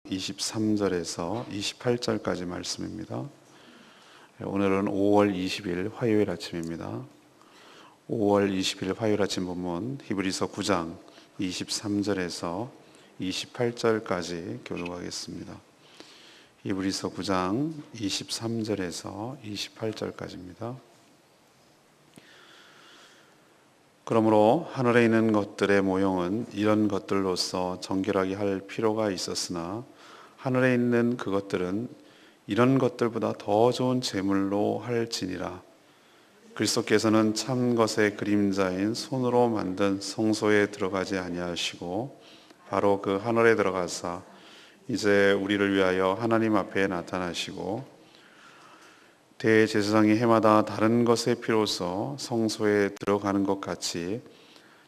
23절에서 28절까지 말씀입니다. 오늘은 5월 20일 화요일 아침입니다. 5월 20일 화요일 아침 본문 히브리서 9장 23절에서 28절까지 교독하겠습니다. 히브리서 9장 23절에서 28절까지입니다. 그러므로 하늘에 있는 것들의 모형은 이런 것들로서 정결하게 할 필요가 있었으나 하늘에 있는 그것들은 이런 것들보다 더 좋은 제물로 할지니라. 그리스도께서는 참 것의 그림자인 손으로 만든 성소에 들어가지 아니하시고 바로 그 하늘에 들어가사 이제 우리를 위하여 하나님 앞에 나타나시고 대제사장이 해마다 다른 것의 피로서 성소에 들어가는 것 같이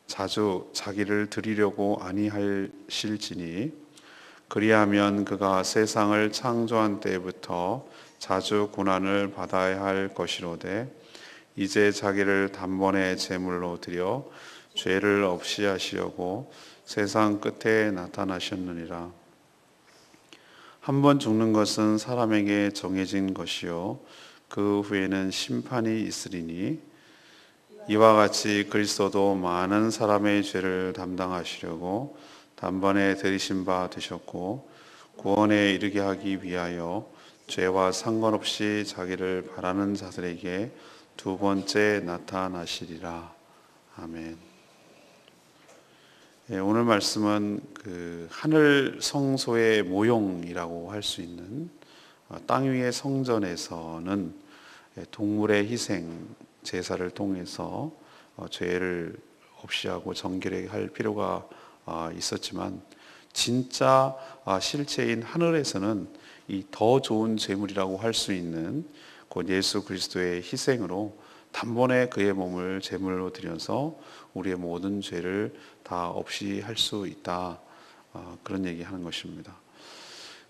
자주 자기를 드리려고 아니하실지니 그리하면 그가 세상을 창조한 때부터 자주 고난을 받아야 할 것이로되 이제 자기를 단번에 제물로 드려 죄를 없이 하시려고 세상 끝에 나타나셨느니라. 한 번 죽는 것은 사람에게 정해진 것이요 그 후에는 심판이 있으리니 이와 같이 그리스도도 많은 사람의 죄를 담당하시려고 단번에 들이신 바 되셨고 구원에 이르게 하기 위하여 죄와 상관없이 자기를 바라는 자들에게 두 번째 나타나시리라. 아멘. 오늘 말씀은 그 하늘 성소의 모형이라고 할 수 있는 땅 위의 성전에서는 동물의 희생 제사를 통해서 죄를 없이 하고 정결하게 할 필요가 있었지만 진짜 실체인 하늘에서는 이 더 좋은 제물이라고 할 수 있는 곧 예수 그리스도의 희생으로 단번에 그의 몸을 제물로 드려서 우리의 모든 죄를 다 없이 할 수 있다. 그런 얘기하는 것입니다.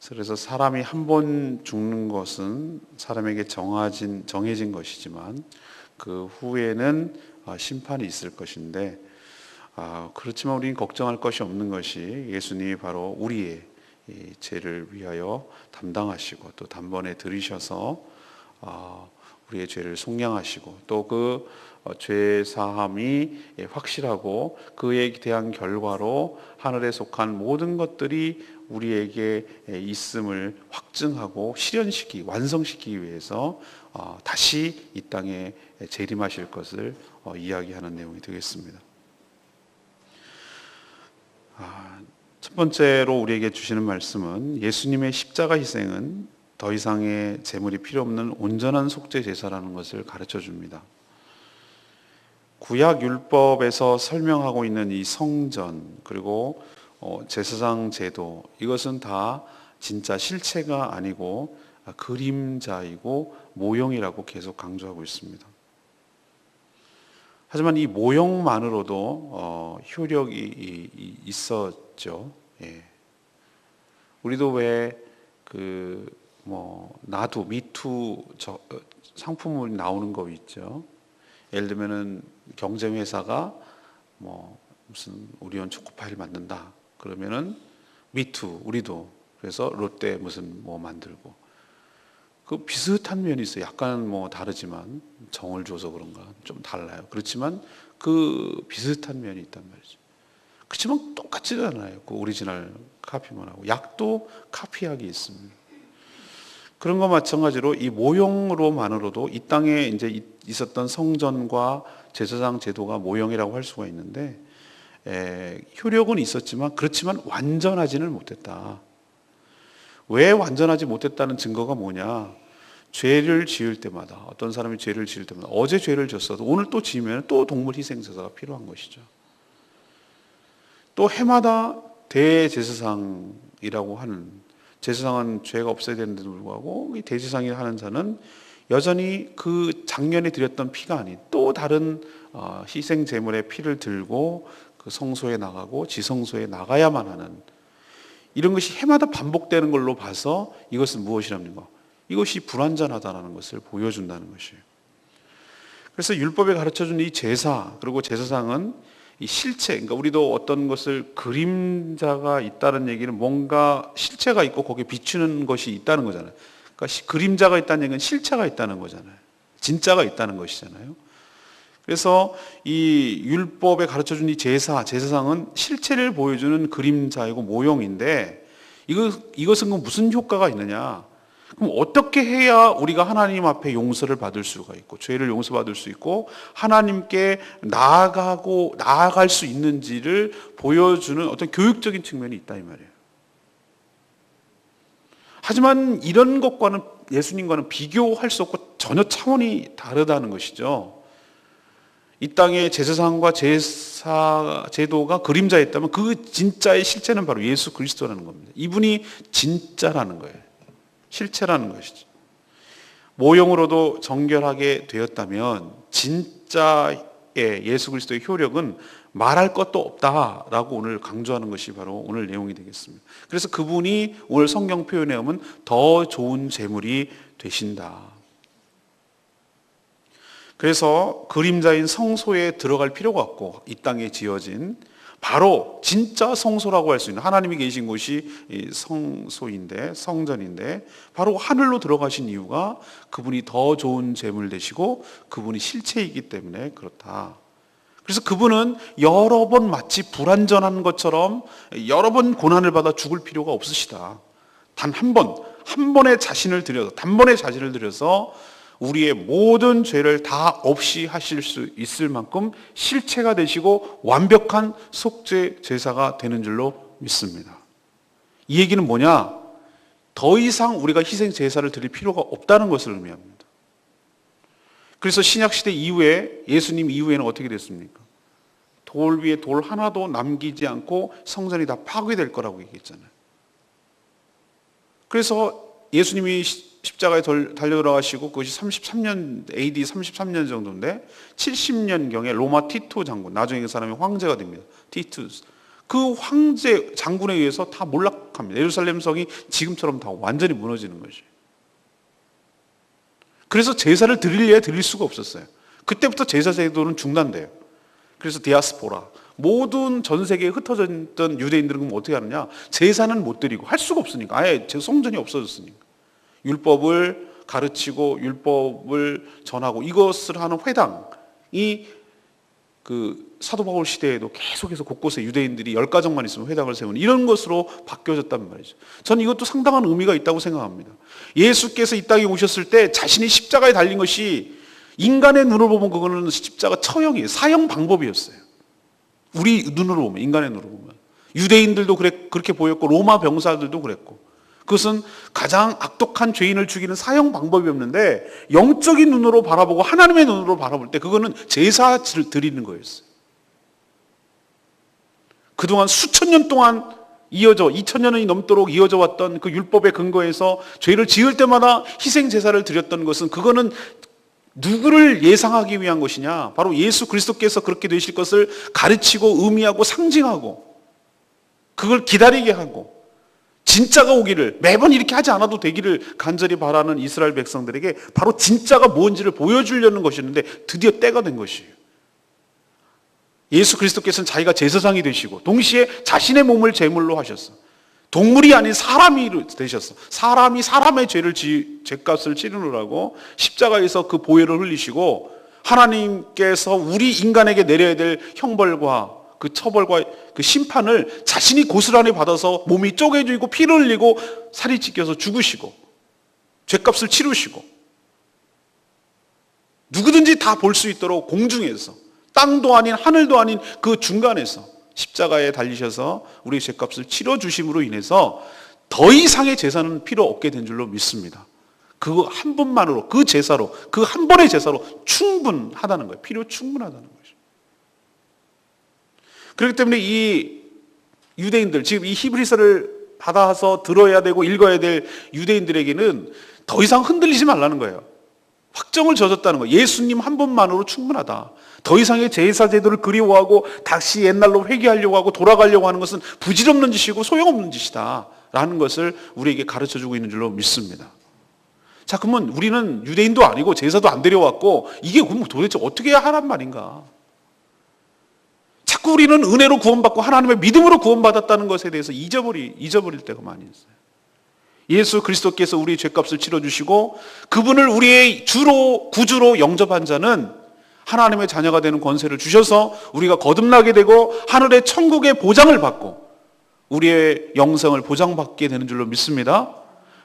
그래서 사람이 한 번 죽는 것은 사람에게 정해진 것이지만 그 후에는 심판이 있을 것인데 그렇지만 우리는 걱정할 것이 없는 것이 예수님이 바로 우리의 이 죄를 위하여 담당하시고 또 단번에 들이셔서 우리의 죄를 속량하시고 또 그 죄 사함이 확실하고 그에 대한 결과로 하늘에 속한 모든 것들이 우리에게 있음을 확증하고 실현시키기 완성시키기 위해서 다시 이 땅에 재림하실 것을 이야기하는 내용이 되겠습니다. 첫 번째로 우리에게 주시는 말씀은 예수님의 십자가 희생은 더 이상의 제물이 필요 없는 온전한 속죄 제사라는 것을 가르쳐 줍니다. 구약 율법에서 설명하고 있는 이 성전 그리고 제사장 제도 이것은 다 진짜 실체가 아니고 그림자이고 모형이라고 계속 강조하고 있습니다. 하지만 이 모형만으로도 효력이 있었죠. 우리도 왜 나도 미투 상품이 나오는 거 있죠. 예를 들면은 경쟁회사가 무슨 오리온 초코파이를 만든다. 그러면은 미투 우리도 그래서 롯데 무슨 만들고 그 비슷한 면이 있어요. 약간 다르지만 정을 줘서 그런가 좀 달라요. 그렇지만 그 비슷한 면이 있단 말이죠. 그렇지만 똑같지도 않아요. 그 오리지널 카피만 하고 약도 카피하기 있습니다. 그런 것 마찬가지로 이 모형으로만으로도 이 땅에 이제 있었던 성전과 제사장 제도가 모형이라고 할 수가 있는데 효력은 있었지만 그렇지만 완전하지는 못했다. 왜 완전하지 못했다는 증거가 뭐냐? 죄를 지을 때마다 어떤 사람이 죄를 지을 때마다 어제 죄를 졌어도 오늘 또 지으면 또 동물 희생 제사가 필요한 것이죠. 또 해마다 대제사장이라고 하는 제사장은 죄가 없어야 되는데도 불구하고 이 대제사장이 하는 자는 여전히 그 작년에 드렸던 피가 아닌 또 다른 희생 제물의 피를 들고 그 성소에 나가고 지성소에 나가야만 하는 이런 것이 해마다 반복되는 걸로 봐서 이것은 무엇이랍니까? 이것이 불완전하다는 것을 보여준다는 것이에요. 그래서 율법에 가르쳐준 이 제사 그리고 제사장은 이 실체, 그러니까 우리도 어떤 것을 그림자가 있다는 얘기는 뭔가 실체가 있고 거기에 비추는 것이 있다는 거잖아요. 그러니까 그림자가 있다는 얘기는 실체가 있다는 거잖아요. 진짜가 있다는 것이잖아요. 그래서 이 율법에 가르쳐준 이 제사상은 실체를 보여주는 그림자이고 모형인데 이것은 무슨 효과가 있느냐? 그럼 어떻게 해야 우리가 하나님 앞에 용서를 받을 수가 있고 죄를 용서받을 수 있고 하나님께 나아갈 수 있는지를 보여주는 어떤 교육적인 측면이 있다 이 말이에요. 하지만 이런 것과는 예수님과는 비교할 수 없고 전혀 차원이 다르다는 것이죠. 이 땅의 제사상과 제도가 그림자였다면 그 진짜의 실체는 바로 예수 그리스도라는 겁니다. 이분이 진짜라는 거예요. 실체라는 것이죠. 모형으로도 정결하게 되었다면 진짜의 예수 그리스도의 효력은 말할 것도 없다라고 오늘 강조하는 것이 바로 오늘 내용이 되겠습니다. 그래서 그분이 오늘 성경 표현에 보면 더 좋은 제물이 되신다. 그래서 그림자인 성소에 들어갈 필요가 없고 이 땅에 지어진 바로 진짜 성소라고 할 수 있는 하나님이 계신 곳이 성소인데 성전인데 바로 하늘로 들어가신 이유가 그분이 더 좋은 제물 되시고 그분이 실체이기 때문에 그렇다. 그래서 그분은 여러 번 마치 불완전한 것처럼 여러 번 고난을 받아 죽을 필요가 없으시다. 단 한 번의 자신을 들여서 우리의 모든 죄를 다 없이 하실 수 있을 만큼 실체가 되시고 완벽한 속죄 제사가 되는 줄로 믿습니다. 이 얘기는 뭐냐? 더 이상 우리가 희생 제사를 드릴 필요가 없다는 것을 의미합니다. 그래서 신약시대 이후에 예수님 이후에는 어떻게 됐습니까? 돌 위에 돌 하나도 남기지 않고 성전이 다 파괴될 거라고 얘기했잖아요. 그래서 예수님이 십자가에 달려 들어가시고 그것이 33년 AD 33년 정도인데 70년경에 로마 티투 장군, 나중에 그 사람이 황제가 됩니다. 티투스. 그 황제 장군에 의해서 다 몰락합니다. 예루살렘 성이 지금처럼 다 완전히 무너지는 것이에요. 그래서 제사를 드릴 수가 없었어요. 그때부터 제사 제도는 중단돼요. 그래서 디아스포라, 모든 전 세계에 흩어져 있던 유대인들은 그럼 어떻게 하느냐? 제사는 못 드리고 할 수가 없으니까, 아예 성전이 없어졌으니까. 율법을 가르치고 율법을 전하고 이것을 하는 회당이 그 사도 바울 시대에도 계속해서 곳곳에 유대인들이 10가정만 있으면 회당을 세우는 이런 것으로 바뀌어졌단 말이죠. 저는 이것도 상당한 의미가 있다고 생각합니다. 예수께서 이 땅에 오셨을 때 자신이 십자가에 달린 것이 인간의 눈으로 보면 그거는 십자가 처형이에요. 사형 방법이었어요. 우리 눈으로 보면, 인간의 눈으로 보면. 유대인들도 그렇게 보였고 로마 병사들도 그랬고 그것은 가장 악독한 죄인을 죽이는 사형 방법이었는데 영적인 눈으로 바라보고 하나님의 눈으로 바라볼 때 그거는 제사를 드리는 거였어요. 그동안 수천 년 동안 2000년이 넘도록 이어져 왔던 그 율법의 근거에서 죄를 지을 때마다 희생 제사를 드렸던 것은 그거는 누구를 예상하기 위한 것이냐? 바로 예수 그리스도께서 그렇게 되실 것을 가르치고 의미하고 상징하고 그걸 기다리게 하고 진짜가 오기를, 매번 이렇게 하지 않아도 되기를 간절히 바라는 이스라엘 백성들에게 바로 진짜가 뭔지를 보여주려는 것이었는데 드디어 때가 된 것이에요. 예수 그리스도께서는 자기가 제사장이 되시고 동시에 자신의 몸을 제물로 하셨어. 동물이 아닌 사람이 되셨어. 사람이 사람의 죄값을 치르느라고 십자가에서 그 보혈을 흘리시고 하나님께서 우리 인간에게 내려야 될 형벌과 그 처벌과 그 심판을 자신이 고스란히 받아서 몸이 쪼개지고 피를 흘리고 살이 찢겨서 죽으시고 죄값을 치르시고 누구든지 다 볼 수 있도록 공중에서 땅도 아닌 하늘도 아닌 그 중간에서 십자가에 달리셔서 우리의 죄값을 치러주심으로 인해서 더 이상의 제사는 필요 없게 된 줄로 믿습니다. 그 한 번만으로, 그 제사로, 그 한 번의 제사로 충분하다는 거예요. 필요 충분하다는 거예요. 그렇기 때문에 이 유대인들, 지금 이 히브리서를 받아서 들어야 되고 읽어야 될 유대인들에게는 더 이상 흔들리지 말라는 거예요. 확정을 져줬다는 거예요. 예수님 한 번만으로 충분하다. 더 이상의 제사 제도를 그리워하고 다시 옛날로 회개하려고 하고 돌아가려고 하는 것은 부질없는 짓이고 소용없는 짓이다 라는 것을 우리에게 가르쳐주고 있는 줄로 믿습니다. 자, 그러면 우리는 유대인도 아니고 제사도 안 드려왔고 이게 그럼 도대체 어떻게 해야 하란 말인가? 자꾸 자꾸 우리는 은혜로 구원받고 하나님의 믿음으로 구원받았다는 것에 대해서 잊어버릴 때가 많이 있어요. 예수 그리스도께서 우리의 죄값을 치러주시고 그분을 우리의 주로 구주로 영접한 자는 하나님의 자녀가 되는 권세를 주셔서 우리가 거듭나게 되고 하늘의 천국의 보장을 받고 우리의 영생을 보장받게 되는 줄로 믿습니다.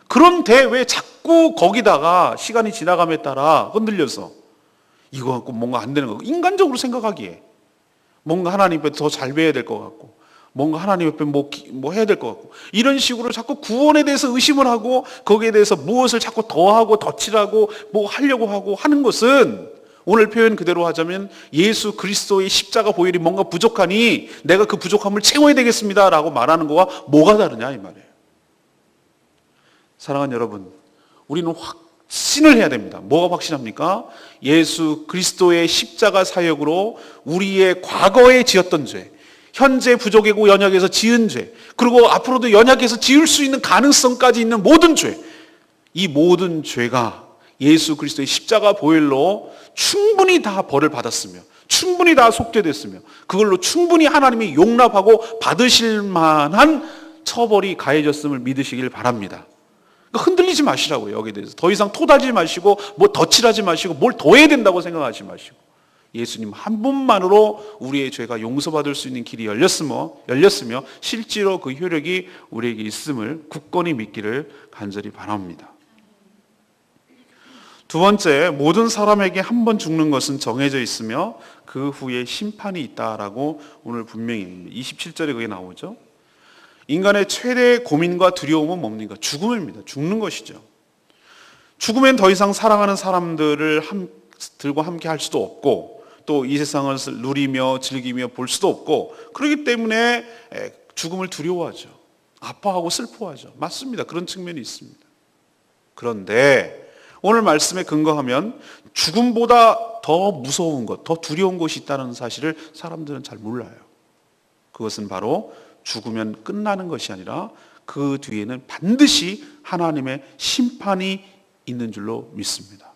그런데 왜 자꾸 거기다가 시간이 지나감에 따라 흔들려서 이거 갖고 뭔가 안 되는 거, 인간적으로 생각하기에 뭔가 하나님 앞에 더 잘 배워야 될 것 같고 뭔가 하나님 앞에 뭐 해야 될 것 같고 이런 식으로 자꾸 구원에 대해서 의심을 하고 거기에 대해서 무엇을 자꾸 더하고 덧칠하고 뭐 하려고 하고 하는 것은 오늘 표현 그대로 하자면 예수 그리스도의 십자가 보혈이 뭔가 부족하니 내가 그 부족함을 채워야 되겠습니다 라고 말하는 거와 뭐가 다르냐 이 말이에요. 사랑하는 여러분, 우리는 확신을 해야 됩니다. 뭐가 확신합니까? 예수 그리스도의 십자가 사역으로 우리의 과거에 지었던 죄, 현재 부족이고 연약해서 지은 죄, 그리고 앞으로도 연약해서 지을 수 있는 가능성까지 있는 모든 죄, 이 모든 죄가 예수 그리스도의 십자가 보혈로 충분히 다 벌을 받았으며 충분히 다 속죄됐으며 그걸로 충분히 하나님이 용납하고 받으실 만한 처벌이 가해졌음을 믿으시길 바랍니다. 그러니까 흔들리지 마시라고요. 여기에 대해서 더 이상 토달지 마시고 뭐 덧칠하지 마시고 뭘 더 해야 된다고 생각하지 마시고 예수님 한 분만으로 우리의 죄가 용서받을 수 있는 길이 열렸으며 실제로 그 효력이 우리에게 있음을 굳건히 믿기를 간절히 바랍니다. 두 번째, 모든 사람에게 한 번 죽는 것은 정해져 있으며 그 후에 심판이 있다라고 오늘 분명히 27절에 그게 나오죠. 인간의 최대 고민과 두려움은 뭡니까? 죽음입니다. 죽는 것이죠. 죽으면 더 이상 사랑하는 사람들을 들고 함께 할 수도 없고 또 이 세상을 누리며 즐기며 볼 수도 없고 그렇기 때문에 죽음을 두려워하죠. 아파하고 슬퍼하죠. 맞습니다. 그런 측면이 있습니다. 그런데 오늘 말씀에 근거하면 죽음보다 더 무서운 것, 더 두려운 것이 있다는 사실을 사람들은 잘 몰라요. 그것은 바로 죽으면 끝나는 것이 아니라 그 뒤에는 반드시 하나님의 심판이 있는 줄로 믿습니다.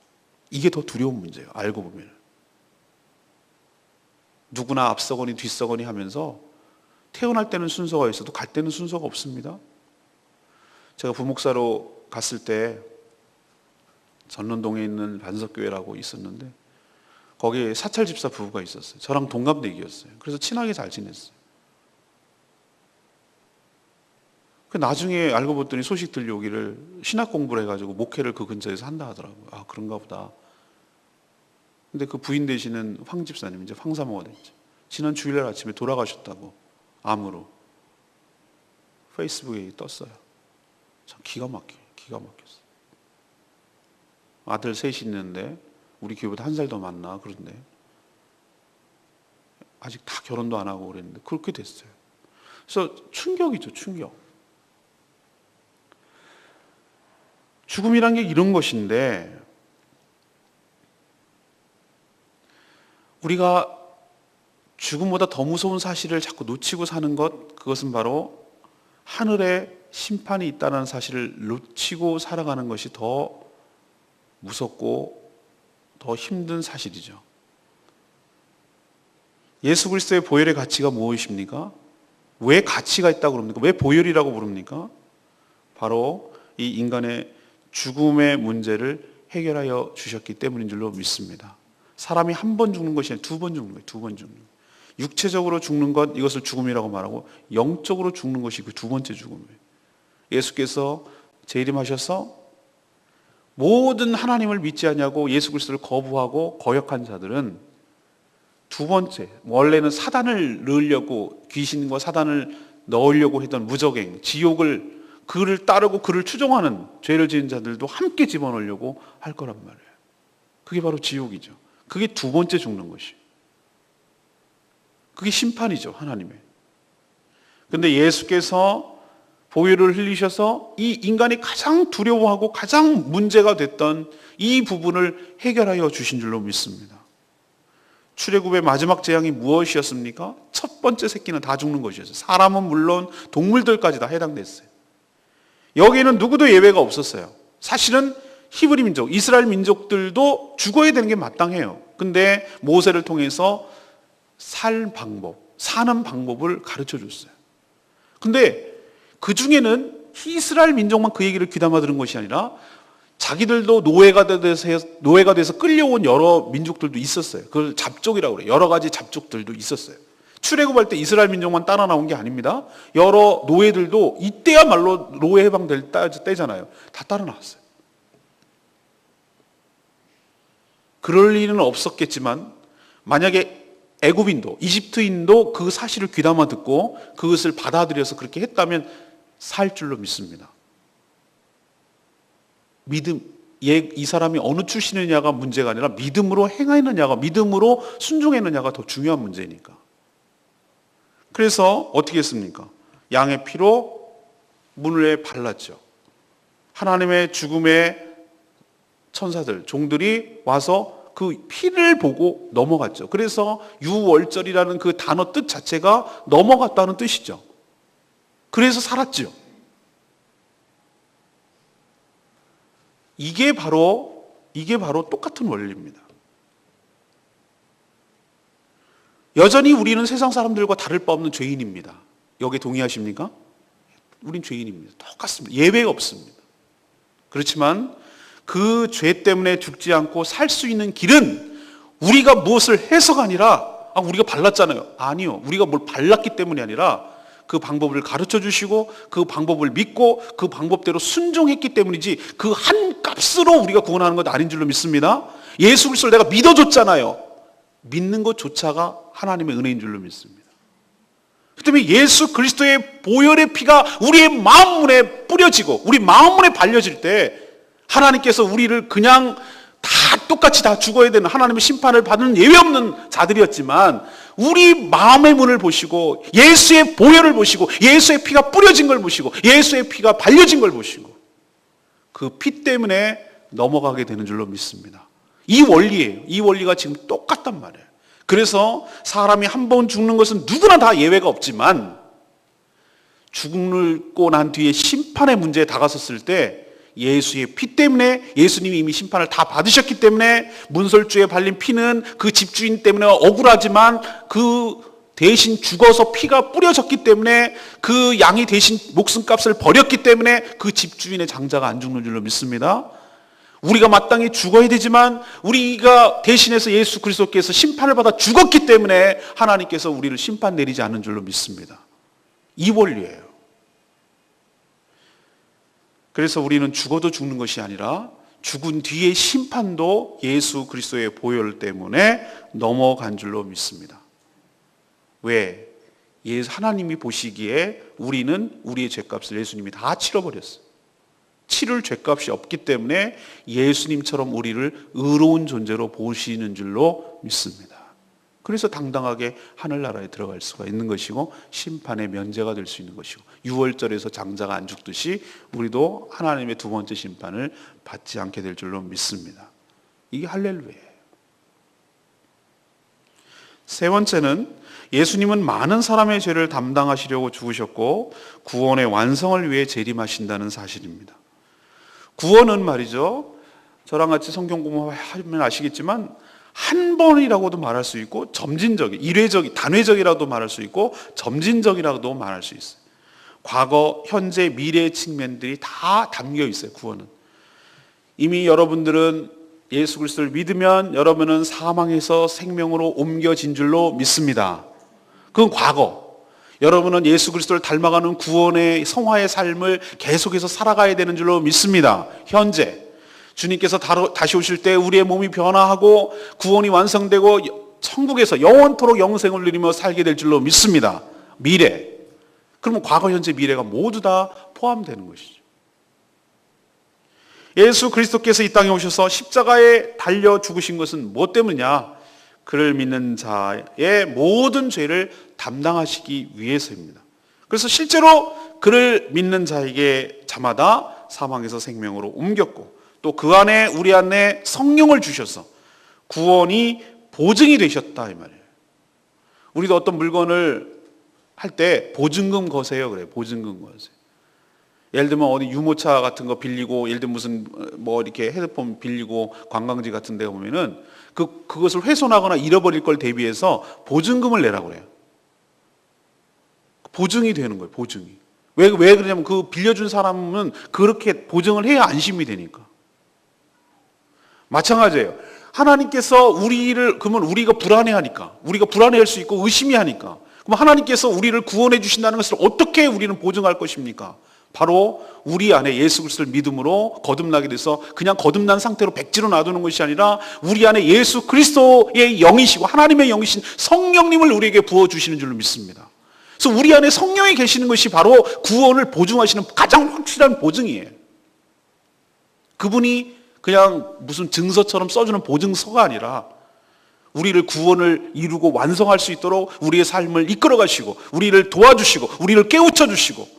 이게 더 두려운 문제예요. 알고 보면. 누구나 앞서거니 뒤서거니 하면서 태어날 때는 순서가 있어도 갈 때는 순서가 없습니다. 제가 부목사로 갔을 때 전론동에 있는 반석교회라고 있었는데 거기에 사찰 집사 부부가 있었어요. 저랑 동갑내기였어요. 그래서 친하게 잘 지냈어요. 나중에 알고 봤더니 소식 들려오기를 신학 공부를 해가지고 목회를 그 근처에서 한다 하더라고요. 아, 그런가 보다. 근데 그 부인 되시는 황 집사님, 이제 황사모가 됐죠. 지난 주일날 아침에 돌아가셨다고 암으로 페이스북에 떴어요. 참 기가 막혔어요. 아들 셋이 있는데 우리 교회보다 한 살 더 많나 그런데 아직 다 결혼도 안 하고 그랬는데 그렇게 됐어요. 그래서 충격이죠, 충격. 죽음이란 게 이런 것인데 우리가 죽음보다 더 무서운 사실을 자꾸 놓치고 사는 것, 그것은 바로 하늘에 심판이 있다는 사실을 놓치고 살아가는 것이 더 무섭고 더 힘든 사실이죠. 예수 그리스도의 보혈의 가치가 무엇입니까? 왜 가치가 있다고 그럽니까? 왜 보혈이라고 부릅니까? 바로 이 인간의 죽음의 문제를 해결하여 주셨기 때문인 줄로 믿습니다. 사람이 한 번 죽는 것이 아니라 두 번 죽는 거예요. 두 번 죽는 거예요. 육체적으로 죽는 것, 이것을 죽음이라고 말하고 영적으로 죽는 것이 그 두 번째 죽음이에요. 예수께서 재림하셔서 모든 하나님을 믿지 않냐고 예수 그리스도를 거부하고 거역한 자들은 두 번째, 원래는 사단을 넣으려고 귀신과 사단을 넣으려고 했던 무적행, 지옥을 그를 따르고 그를 추종하는 죄를 지은 자들도 함께 집어넣으려고 할 거란 말이에요. 그게 바로 지옥이죠. 그게 두 번째 죽는 것이에요. 그게 심판이죠, 하나님의. 그런데 예수께서 보혈을 흘리셔서 이 인간이 가장 두려워하고 가장 문제가 됐던 이 부분을 해결하여 주신 줄로 믿습니다. 출애굽의 마지막 재앙이 무엇이었습니까? 첫 번째 새끼는 다 죽는 것이었어요. 사람은 물론 동물들까지 다 해당됐어요. 여기에는 누구도 예외가 없었어요. 사실은 히브리 민족, 이스라엘 민족들도 죽어야 되는 게 마땅해요. 근데 모세를 통해서 살 방법, 사는 방법을 가르쳐 줬어요. 근데 그 중에는 이스라엘 민족만 그 얘기를 귀담아 들은 것이 아니라 자기들도 노예가 돼서 끌려온 여러 민족들도 있었어요. 그걸 잡족이라고 그래요. 여러 가지 잡족들도 있었어요. 출애굽할 때 이스라엘 민족만 따라 나온 게 아닙니다. 여러 노예들도 이때야말로 노예 해방될 때잖아요. 다 따라 나왔어요. 그럴 일은 없었겠지만 만약에 애굽인도 이집트인도 그 사실을 귀담아 듣고 그것을 받아들여서 그렇게 했다면 살 줄로 믿습니다. 이 사람이 어느 출신이냐가 문제가 아니라 믿음으로 행하느냐가, 믿음으로 순종했느냐가 더 중요한 문제니까. 그래서 어떻게 했습니까? 양의 피로 문을 발랐죠. 하나님의 죽음의 천사들, 종들이 와서 그 피를 보고 넘어갔죠. 그래서 유월절이라는 그 단어 뜻 자체가 넘어갔다는 뜻이죠. 그래서 살았죠. 이게 바로 똑같은 원리입니다. 여전히 우리는 세상 사람들과 다를 바 없는 죄인입니다. 여기에 동의하십니까? 우린 죄인입니다. 똑같습니다. 예외가 없습니다. 그렇지만 그 죄 때문에 죽지 않고 살 수 있는 길은 우리가 무엇을 해서가 아니라, 우리가 발랐잖아요. 아니요. 우리가 뭘 발랐기 때문이 아니라 그 방법을 가르쳐 주시고 그 방법을 믿고 그 방법대로 순종했기 때문이지 그 한 값으로 우리가 구원하는 것 아닌 줄로 믿습니다. 예수 그리스도를 내가 믿어줬잖아요. 믿는 것조차가 하나님의 은혜인 줄로 믿습니다. 그 때문에 예수 그리스도의 보혈의 피가 우리의 마음문에 뿌려지고 우리 마음문에 발려질 때 하나님께서 우리를 그냥 다 똑같이 다 죽어야 되는 하나님의 심판을 받는 예외 없는 자들이었지만 우리 마음의 문을 보시고 예수의 보혈을 보시고 예수의 피가 뿌려진 걸 보시고 예수의 피가 발려진 걸 보시고 그 피 때문에 넘어가게 되는 줄로 믿습니다. 이 원리예요. 이 원리가 지금 똑같단 말이에요. 그래서 사람이 한 번 죽는 것은 누구나 다 예외가 없지만 죽고 난 뒤에 심판의 문제에 다가섰을 때 예수의 피 때문에 예수님이 이미 심판을 다 받으셨기 때문에 문설주에 발린 피는 그 집주인 때문에 억울하지만 그 대신 죽어서 피가 뿌려졌기 때문에 그 양이 대신 목숨값을 버렸기 때문에 그 집주인의 장자가 안 죽는 줄로 믿습니다. 우리가 마땅히 죽어야 되지만 우리가 대신해서 예수 그리스도께서 심판을 받아 죽었기 때문에 하나님께서 우리를 심판 내리지 않는 줄로 믿습니다. 이 원리예요. 그래서 우리는 죽어도 죽는 것이 아니라 죽은 뒤의 심판도 예수 그리스도의 보혈 때문에 넘어간 줄로 믿습니다. 왜? 하나님이 보시기에 우리는 우리의 죄값을 예수님이 다 치러버렸어요. 치를 죄값이 없기 때문에 예수님처럼 우리를 의로운 존재로 보시는 줄로 믿습니다. 그래서 당당하게 하늘나라에 들어갈 수가 있는 것이고 심판의 면제가 될 수 있는 것이고 유월절에서 장자가 안 죽듯이 우리도 하나님의 두 번째 심판을 받지 않게 될 줄로 믿습니다. 이게 할렐루야예요. 세 번째는 예수님은 많은 사람의 죄를 담당하시려고 죽으셨고 구원의 완성을 위해 재림하신다는 사실입니다. 구원은 말이죠, 저랑 같이 성경 공부하면 아시겠지만 한 번이라고도 말할 수 있고 점진적인, 일회적, 단회적이라도 말할 수 있고 점진적이라고도 말할 수 있어요. 과거, 현재, 미래의 측면들이 다 담겨 있어요. 구원은 이미 여러분들은 예수 그리스도를 믿으면 여러분은 사망에서 생명으로 옮겨진 줄로 믿습니다. 그건 과거. 여러분은 예수 그리스도를 닮아가는 구원의 성화의 삶을 계속해서 살아가야 되는 줄로 믿습니다. 현재 주님께서 다시 오실 때 우리의 몸이 변화하고 구원이 완성되고 천국에서 영원토록 영생을 누리며 살게 될 줄로 믿습니다. 미래. 그러면 과거, 현재, 미래가 모두 다 포함되는 것이죠. 예수 그리스도께서 이 땅에 오셔서 십자가에 달려 죽으신 것은 무엇 때문이냐? 그를 믿는 자의 모든 죄를 담당하시기 위해서입니다. 그래서 실제로 그를 믿는 자에게 자마다 사망에서 생명으로 옮겼고 또 그 안에 우리 안에 성령을 주셔서 구원이 보증이 되셨다 이 말이에요. 우리도 어떤 물건을 할 때 보증금 거세요. 그래요. 보증금 거세요. 예를 들면 어디 유모차 같은 거 빌리고 예를 들면 무슨 뭐 이렇게 헤드폰 빌리고 관광지 같은 데 보면은 그것을 훼손하거나 잃어버릴 걸 대비해서 보증금을 내라고 그래요. 보증이 되는 거예요. 보증이. 왜 그러냐면 그 빌려준 사람은 그렇게 보증을 해야 안심이 되니까. 마찬가지예요. 하나님께서 그러면 우리가 불안해하니까, 우리가 불안해할 수 있고 의심이 하니까, 그럼 하나님께서 우리를 구원해 주신다는 것을 어떻게 우리는 보증할 것입니까? 바로 우리 안에 예수 그리스도를 믿음으로 거듭나게 돼서 그냥 거듭난 상태로 백지로 놔두는 것이 아니라 우리 안에 예수 그리스도의 영이시고 하나님의 영이신 성령님을 우리에게 부어주시는 줄로 믿습니다. 그래서 우리 안에 성령이 계시는 것이 바로 구원을 보증하시는 가장 확실한 보증이에요. 그분이 그냥 무슨 증서처럼 써주는 보증서가 아니라 우리를 구원을 이루고 완성할 수 있도록 우리의 삶을 이끌어 가시고 우리를 도와주시고 우리를 깨우쳐 주시고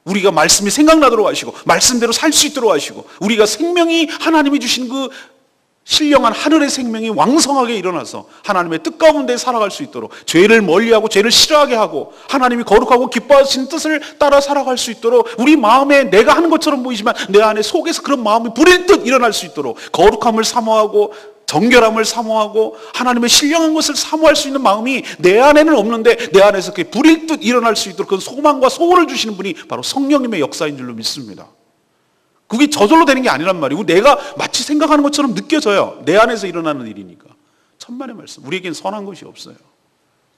우리가 말씀이 생각나도록 하시고 말씀대로 살 수 있도록 하시고 우리가 생명이 하나님이 주신 그 신령한 하늘의 생명이 왕성하게 일어나서 하나님의 뜻 가운데 살아갈 수 있도록 죄를 멀리하고 죄를 싫어하게 하고 하나님이 거룩하고 기뻐하시는 뜻을 따라 살아갈 수 있도록 우리 마음에 내가 하는 것처럼 보이지만 내 안에 속에서 그런 마음이 불일 듯 일어날 수 있도록 거룩함을 사모하고 정결함을 사모하고 하나님의 신령한 것을 사모할 수 있는 마음이 내 안에는 없는데 내 안에서 그게 불일 듯 일어날 수 있도록 그 소망과 소원을 주시는 분이 바로 성령님의 역사인 줄로 믿습니다. 그게 저절로 되는 게 아니란 말이고 내가 마치 생각하는 것처럼 느껴져요. 내 안에서 일어나는 일이니까. 천만의 말씀. 우리에겐 선한 것이 없어요.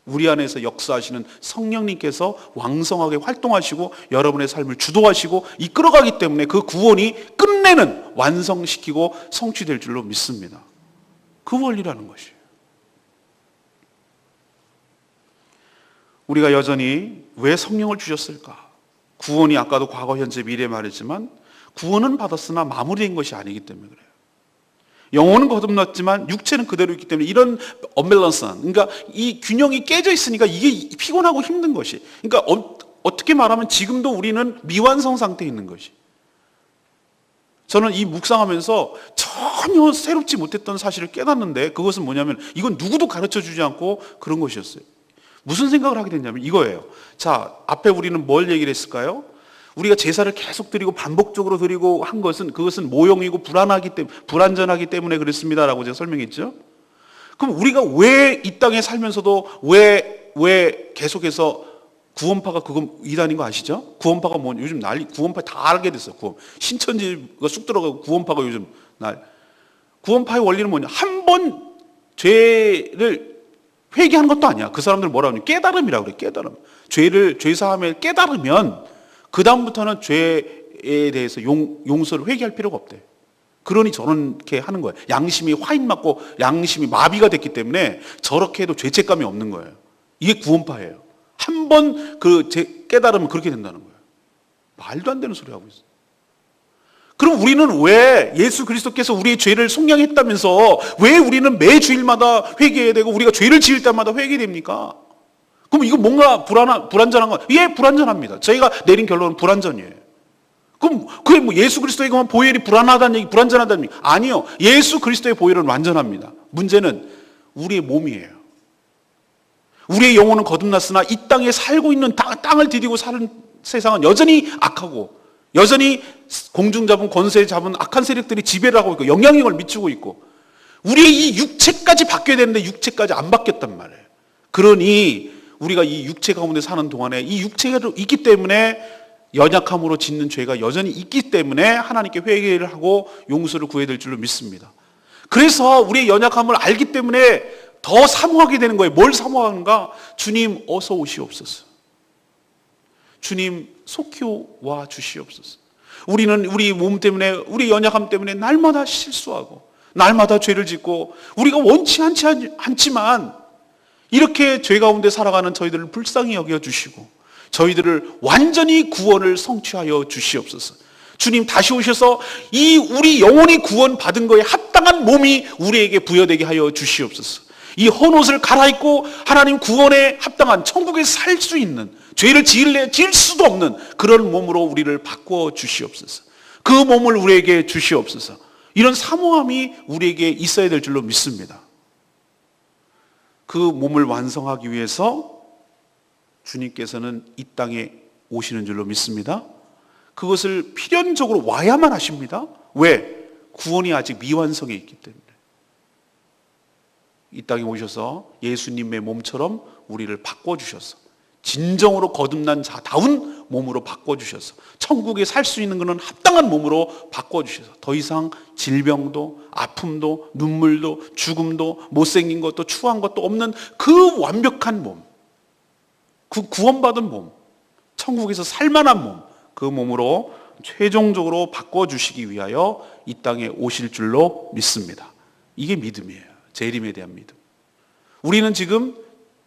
우리 안에서 역사하시는 성령님께서 왕성하게 활동하시고 여러분의 삶을 주도하시고 이끌어가기 때문에 그 구원이 끝내는 완성시키고 성취될 줄로 믿습니다. 그 원리라는 것이에요. 우리가 여전히 왜 성령을 주셨을까? 구원이 아까도 과거, 현재, 미래 말했지만 구원은 받았으나 마무리된 것이 아니기 때문에 그래요. 영혼은 거듭났지만 육체는 그대로 있기 때문에 이런 언밸런스한, 그러니까 이 균형이 깨져 있으니까 이게 피곤하고 힘든 것이. 그러니까 어떻게 말하면 지금도 우리는 미완성 상태에 있는 것이. 저는 이 묵상하면서 전혀 새롭지 못했던 사실을 깨닫는데 그것은 뭐냐면 이건 누구도 가르쳐주지 않고 그런 것이었어요. 무슨 생각을 하게 됐냐면 이거예요. 자, 앞에 우리는 뭘 얘기를 했을까요? 우리가 제사를 계속 드리고 반복적으로 드리고 한 것은 그것은 모형이고 불완전하기 때문에 그랬습니다라고 제가 설명했죠. 그럼 우리가 왜 이 땅에 살면서도 왜 계속해서 구원파가 그건 이단인 거 아시죠? 구원파가 뭐 요즘 난리, 구원파 다 알게 됐어요. 신천지가 쑥 들어가고 구원파가 요즘 구원파의 원리는 뭐냐? 한 번 죄를 회개하는 것도 아니야. 그 사람들 뭐라고 하냐? 깨달음이라고 그래. 깨달음. 죄 사함에 깨달으면 그 다음부터는 죄에 대해서 용서를 회개할 필요가 없대. 그러니 저렇게 하는 거예요. 양심이 화인 맞고 양심이 마비가 됐기 때문에 저렇게 해도 죄책감이 없는 거예요. 이게 구원파예요. 한 번 깨달으면 그렇게 된다는 거예요. 말도 안 되는 소리 하고 있어요. 그럼 우리는 왜 예수 그리스도께서 우리의 죄를 속량했다면서 왜 우리는 매 주일마다 회개해야 되고 우리가 죄를 지을 때마다 회개됩니까? 그럼 이거 뭔가 불완전한 거? 예, 불완전합니다. 저희가 내린 결론은 불완전이에요. 그럼 그게 뭐 예수 그리스도의 보혈이 불완하다는 얘기, 불완전하다는 얘기? 아니요. 예수 그리스도의 보혈은 완전합니다. 문제는 우리의 몸이에요. 우리의 영혼은 거듭났으나 이 땅에 살고 있는 땅을 디디고 사는 세상은 여전히 악하고 여전히 공중 잡은 권세 잡은 악한 세력들이 지배를 하고 있고 영향력을 미치고 있고 우리의 이 육체까지 바뀌어야 되는데 육체까지 안 바뀌었단 말이에요. 그러니 우리가 이 육체 가운데 사는 동안에 이 육체가 있기 때문에 연약함으로 짓는 죄가 여전히 있기 때문에 하나님께 회개를 하고 용서를 구해야 될 줄로 믿습니다. 그래서 우리의 연약함을 알기 때문에 더 사모하게 되는 거예요. 뭘 사모하는가? 주님 어서 오시옵소서. 주님 속히 와 주시옵소서. 우리는 우리 몸 때문에 우리 연약함 때문에 날마다 실수하고 날마다 죄를 짓고 우리가 원치 않지만 이렇게 죄 가운데 살아가는 저희들을 불쌍히 여겨주시고 저희들을 완전히 구원을 성취하여 주시옵소서. 주님 다시 오셔서 이 우리 영혼이 구원받은 거에 합당한 몸이 우리에게 부여되게 하여 주시옵소서. 이 헌옷을 갈아입고 하나님 구원에 합당한 천국에 살 수 있는 죄를 지을 수도 없는 그런 몸으로 우리를 바꿔 주시옵소서. 그 몸을 우리에게 주시옵소서. 이런 사모함이 우리에게 있어야 될 줄로 믿습니다. 그 몸을 완성하기 위해서 주님께서는 이 땅에 오시는 줄로 믿습니다. 그것을 필연적으로 와야만 하십니다. 왜? 구원이 아직 미완성해 있기 때문에. 이 땅에 오셔서 예수님의 몸처럼 우리를 바꿔주셔서 진정으로 거듭난 자다운 몸으로 바꿔주셔서 천국에 살 수 있는 것은 합당한 몸으로 바꿔주셔서 더 이상 질병도 아픔도 눈물도 죽음도 못생긴 것도 추한 것도 없는 그 완벽한 몸, 그 구원받은 몸, 천국에서 살만한 몸, 그 몸으로 최종적으로 바꿔주시기 위하여 이 땅에 오실 줄로 믿습니다. 이게 믿음이에요. 재림에 대한 믿음. 우리는 지금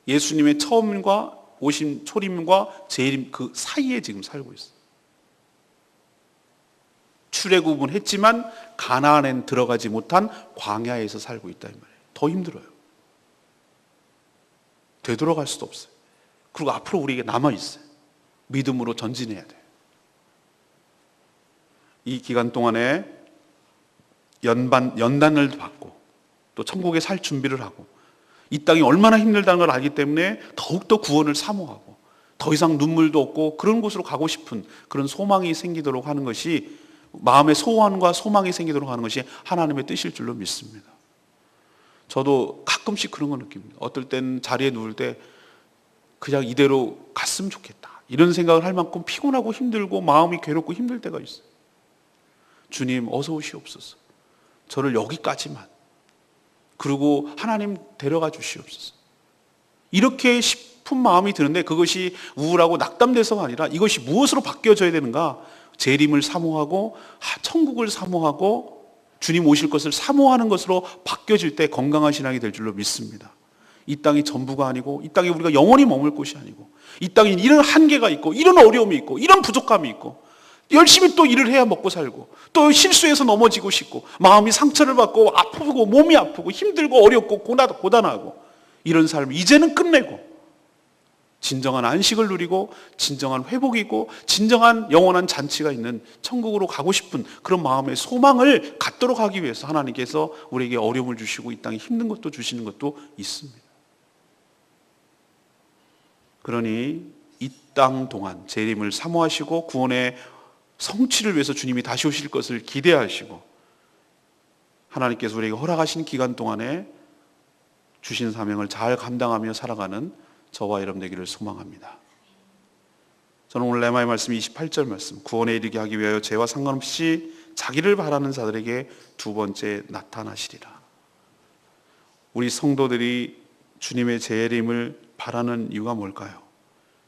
예수님의 처음과 오심, 초림과 재림 그 사이에 지금 살고 있어요. 출애굽은 했지만 가나안엔 들어가지 못한 광야에서 살고 있다 이 말이에요. 더 힘들어요. 되돌아갈 수도 없어요. 그리고 앞으로 우리에게 남아있어요. 믿음으로 전진해야 돼요. 이 기간 동안에 연단을 받고 또 천국에 살 준비를 하고 이 땅이 얼마나 힘들다는 걸 알기 때문에 더욱더 구원을 사모하고 더 이상 눈물도 없고 그런 곳으로 가고 싶은 그런 소망이 생기도록 하는 것이, 마음의 소원과 소망이 생기도록 하는 것이 하나님의 뜻일 줄로 믿습니다. 저도 가끔씩 그런 거 느낍니다. 어떨 땐 자리에 누울 때 그냥 이대로 갔으면 좋겠다 이런 생각을 할 만큼 피곤하고 힘들고 마음이 괴롭고 힘들 때가 있어요. 주님 어서 오시옵소서. 저를 여기까지만, 그리고 하나님 데려가 주시옵소서. 이렇게 싶은 마음이 드는데 그것이 우울하고 낙담돼서가 아니라 이것이 무엇으로 바뀌어져야 되는가? 재림을 사모하고 천국을 사모하고 주님 오실 것을 사모하는 것으로 바뀌어질 때 건강한 신앙이 될 줄로 믿습니다. 이 땅이 전부가 아니고 이 땅에 우리가 영원히 머물 곳이 아니고 이 땅에 이런 한계가 있고 이런 어려움이 있고 이런 부족함이 있고 열심히 또 일을 해야 먹고 살고 또 실수해서 넘어지고 싶고 마음이 상처를 받고 아프고 몸이 아프고 힘들고 어렵고 고단하고 이런 삶 이제는 끝내고 진정한 안식을 누리고 진정한 회복이 있고 진정한 영원한 잔치가 있는 천국으로 가고 싶은 그런 마음의 소망을 갖도록 하기 위해서 하나님께서 우리에게 어려움을 주시고 이 땅에 힘든 것도 주시는 것도 있습니다. 그러니 이 땅 동안 재림을 사모하시고 구원의 성취를 위해서 주님이 다시 오실 것을 기대하시고 하나님께서 우리에게 허락하신 기간 동안에 주신 사명을 잘 감당하며 살아가는 저와 여러분 되기를 소망합니다. 저는 오늘 레마의 말씀 28절 말씀, 구원에 이르게 하기 위하여 죄와 상관없이 자기를 바라는 자들에게 두 번째 나타나시리라. 우리 성도들이 주님의 재림을 바라는 이유가 뭘까요?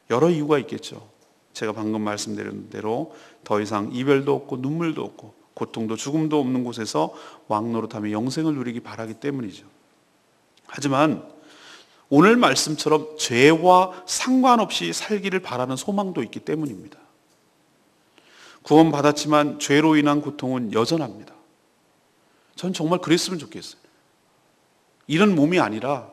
여러 이유가 있겠죠. 제가 방금 말씀드린 대로 더 이상 이별도 없고 눈물도 없고 고통도 죽음도 없는 곳에서 왕노릇하며 영생을 누리기 바라기 때문이죠. 하지만 오늘 말씀처럼 죄와 상관없이 살기를 바라는 소망도 있기 때문입니다. 구원받았지만 죄로 인한 고통은 여전합니다. 전 정말 그랬으면 좋겠어요. 이런 몸이 아니라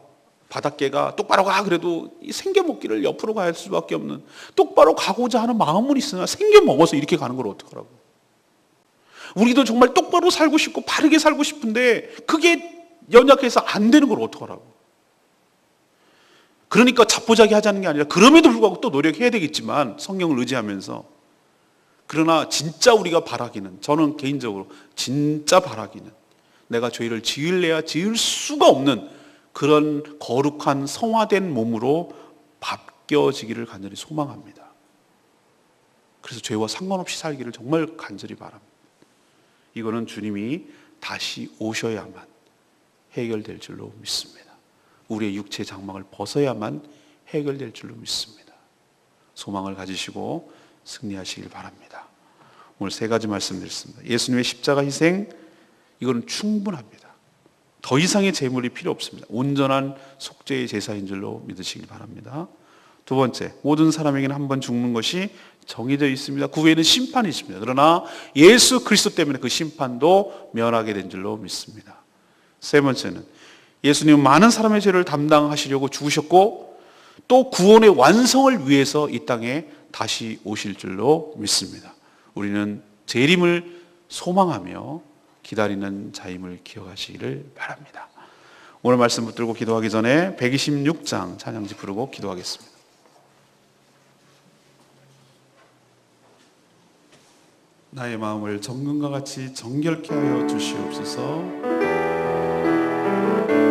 바닷개가 똑바로 가 그래도 생겨먹기를 옆으로 갈 수밖에 없는, 똑바로 가고자 하는 마음은 있으나 생겨먹어서 이렇게 가는 걸 어떡하라고. 우리도 정말 똑바로 살고 싶고 바르게 살고 싶은데 그게 연약해서 안 되는 걸 어떡하라고. 그러니까 자포자기 하자는 게 아니라 그럼에도 불구하고 또 노력해야 되겠지만 성령을 의지하면서, 그러나 진짜 우리가 바라기는, 저는 개인적으로 진짜 바라기는 내가 죄를 지을래야 지을 수가 없는 그런 거룩한 성화된 몸으로 바뀌어지기를 간절히 소망합니다. 그래서 죄와 상관없이 살기를 정말 간절히 바랍니다. 이거는 주님이 다시 오셔야만 해결될 줄로 믿습니다. 우리의 육체의 장막을 벗어야만 해결될 줄로 믿습니다. 소망을 가지시고 승리하시길 바랍니다. 오늘 세 가지 말씀드렸습니다. 예수님의 십자가 희생, 이거는 충분합니다. 더 이상의 제물이 필요 없습니다. 온전한 속죄의 제사인 줄로 믿으시길 바랍니다. 두 번째, 모든 사람에게는 한 번 죽는 것이 정해져 있습니다. 그 후에는 심판이 있습니다. 그러나 예수 그리스도 때문에 그 심판도 면하게 된 줄로 믿습니다. 세 번째는 예수님은 많은 사람의 죄를 담당하시려고 죽으셨고 또 구원의 완성을 위해서 이 땅에 다시 오실 줄로 믿습니다. 우리는 재림을 소망하며 기다리는 자임을 기억하시기를 바랍니다. 오늘 말씀 붙들고 기도하기 전에 126장 찬양지 부르고 기도하겠습니다. 나의 마음을 정금과 같이 정결케 하여 주시옵소서.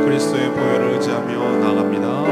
그리스도의 보혈을 의지하며 나갑니다.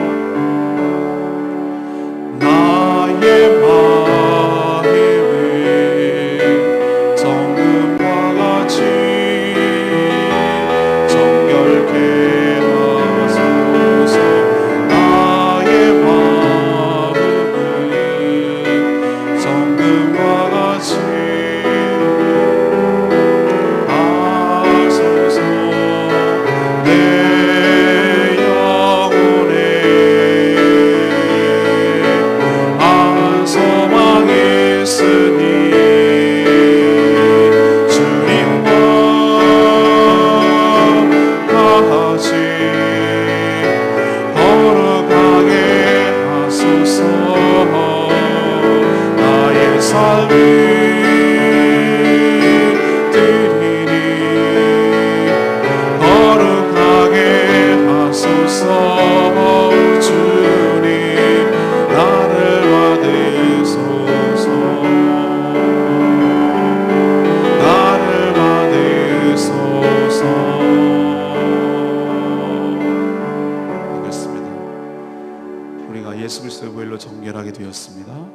되었습니다.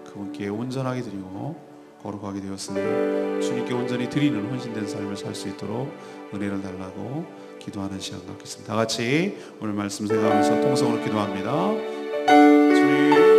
그분께 온전하게 드리고 거룩하게 되었으니 주님께 온전히 드리는 헌신된 삶을 살 수 있도록 은혜를 달라고 기도하는 시간 갖겠습니다. 다 같이 오늘 말씀 생각하면서 통성으로 기도합니다. 주님,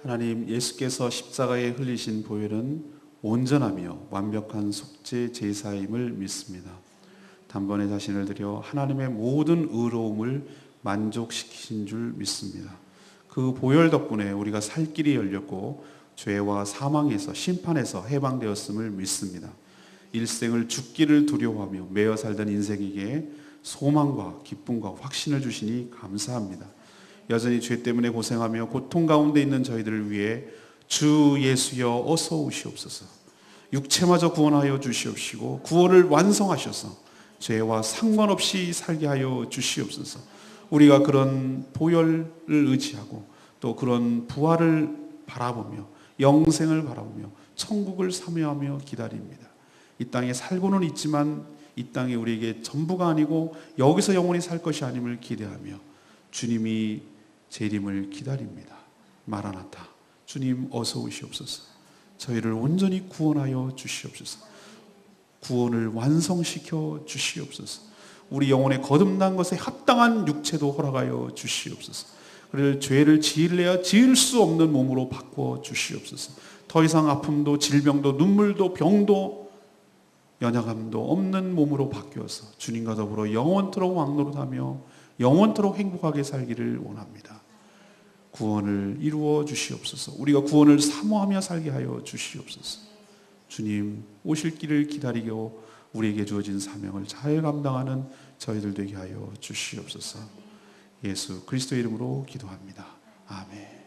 하나님, 예수께서 십자가에 흘리신 보혈은 온전하며 완벽한 속죄 제사임을 믿습니다. 단번에 자신을 드려 하나님의 모든 의로움을 만족시키신 줄 믿습니다. 그 보혈 덕분에 우리가 살 길이 열렸고 죄와 사망에서 심판에서 해방되었음을 믿습니다. 일생을 죽기를 두려워하며 매여 살던 인생에게 소망과 기쁨과 확신을 주시니 감사합니다. 여전히 죄 때문에 고생하며 고통 가운데 있는 저희들을 위해 주 예수여 어서 오시옵소서. 육체마저 구원하여 주시옵시고 구원을 완성하셔서 죄와 상관없이 살게 하여 주시옵소서. 우리가 그런 보혈을 의지하고 또 그런 부활을 바라보며 영생을 바라보며 천국을 사모하며 기다립니다. 이 땅에 살고는 있지만 이 땅이 우리에게 전부가 아니고 여기서 영원히 살 것이 아님을 기대하며 주님이 재림을 기다립니다. 마라나타, 주님 어서 오시옵소서. 저희를 온전히 구원하여 주시옵소서. 구원을 완성시켜 주시옵소서. 우리 영혼에 거듭난 것에 합당한 육체도 허락하여 주시옵소서. 그를 죄를 지을래야 지을 수 없는 몸으로 바꿔 주시옵소서. 더 이상 아픔도 질병도 눈물도 병도 연약함도 없는 몸으로 바뀌어서 주님과 더불어 영원토록 왕노릇하며 영원토록 행복하게 살기를 원합니다. 구원을 이루어 주시옵소서. 우리가 구원을 사모하며 살게 하여 주시옵소서. 주님 오실 길을 기다리고 우리에게 주어진 사명을 잘 감당하는 저희들 되게 하여 주시옵소서. 예수 그리스도의 이름으로 기도합니다. 아멘.